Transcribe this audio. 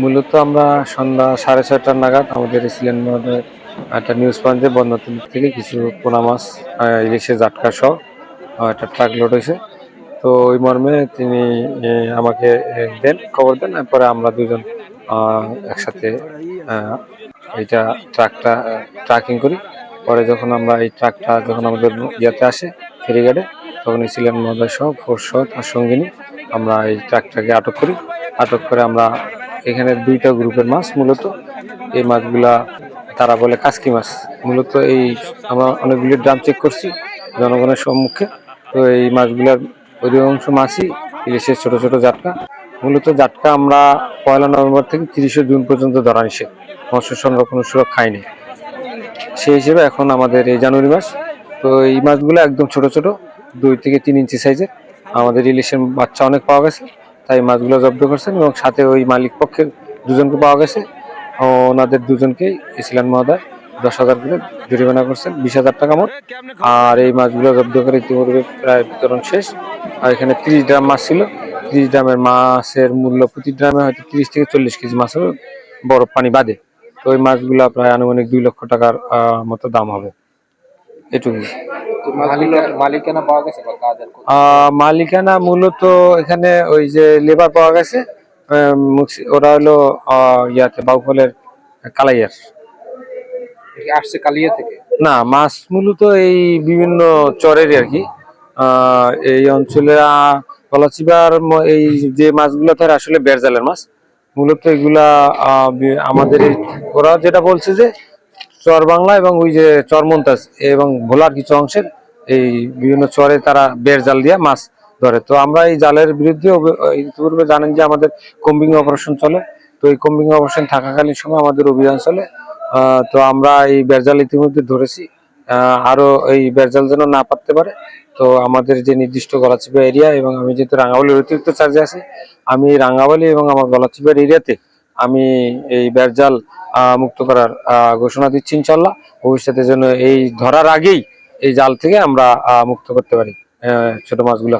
মূলত আমরা সন্ধ্যা 6:30 নাগাদ আমাদের সিলেট মহোদয় একটা নিউজ পয়েন্টে বন্যতুল থেকে কিছু পোনা মাছ ইলিশের জাটকা সহ একটা ট্রাক লোড হয়েছে। তো ওই মর্মে তিনি আমাকে খবর দেন, এরপরে আমরা দুজন একসাথে এইটা ট্রাকিং করি। পরে যখন আমরা এই ট্রাকটা যখন আমাদের ইয়াতে আসে ফেরিঘাটে, তখন সিলেট মহোদয় সহ ফোর্স সহ তার সঙ্গিনী আমরা এই ট্রাকটাকে আটক করি। আটক করে আমরা এখানে দুইটা গ্রুপের মাছ, মূলত এই মাছগুলা তারা বলে কাসকি মাছ। মূলত এই আমরা অনেকগুলি ড্রাম চেক করছি জনগণের সম্মুখে। তো এই মাছগুলার অধিকাংশ মাছই ইলিশের ছোট ছোট জাটকা। মূলত জাটকা আমরা 1 নভেম্বর থেকে 30 জুন পর্যন্ত ধরা নিষেধ, মৎস্য সংরক্ষণ সুরক্ষা আইনে। সেই হিসেবে এখন আমাদের এই জানুয়ারি মাস, তো এই মাছগুলো একদম ছোট ছোট 2 থেকে 3 ইঞ্চি সাইজের। আমাদের ইলিশের বাচ্চা অনেক পাওয়া গেছে, তাই মাছগুলো জব্দ করছেন এবং সাথে ওই মালিক পক্ষের দুজনকে পাওয়া গেছে। ওনাদের দুজনকেই সিলেট মহোদয় 10,000 করে জরিমানা করছেন, 20,000 টাকা মোট। আর এই মাছগুলো জব্দ করে ইতিমধ্যে প্রায় বিতরণ শেষ। আর এখানে 30 ড্রাম মাছ ছিল। 30 ড্রামের মাছের মূল্য প্রতি ড্রামে হয়তো 30 থেকে 40 কেজি মাছ হবে, বরফ পানি বাদে। তো ওই মাছগুলো প্রায় আনুমানিক 2 লক্ষ টাকার মতো দাম হবে। এটুকুই। মালিকানা মূলত এখানে ওই যে লেবার পাওয়া গেছে, ওরা হলো ইয়াতে বাউফলের কালাইয়ার আসছে কালিয়া থেকে। না, মাছ মূলত এই বিভিন্ন চরের আর কি। এই অঞ্চলে গলাচিপার এই যে মাছগুলো তার আসলে বেড়জালের মাছ। মূলত এগুলা আমাদের ওরা যেটা বলছে যে চর বাংলা এবং ওই যে চরমন্তাজ এবং ভোলার কিছু অংশের এই বিভিন্ন চরে তারা বেড় জাল দিয়ে মাছ ধরে। তো আমরা এই জালের বিরুদ্ধে ইতিপূর্বে জানেন যে আমাদের কম্বিং অপারেশন চলে। তো এই কম্বিং অপারেশন থাকাকালীন সময় আমাদের অভিযান চলে। তো আমরা এই বেড়জাল ইতিমধ্যে ধরেছি। আরো এই বেড়জাল যেন না পারতে পারে, তো আমাদের যে নির্দিষ্ট গলাচিপা এরিয়া এবং আমি যেহেতু রাঙ্গাবালির অতিরিক্ত চার্জে আছি, আমি রাঙ্গাবালি এবং আমার গলাচিপার এরিয়াতে আমি এই বেড়জাল মুক্ত করার ঘোষণা দিচ্ছি ইনশাল্লাহ। ভবিষ্যতে যেন এই ধরার আগেই এই জাল থেকে আমরা মুক্ত করতে পারি ছোট মাছগুলো।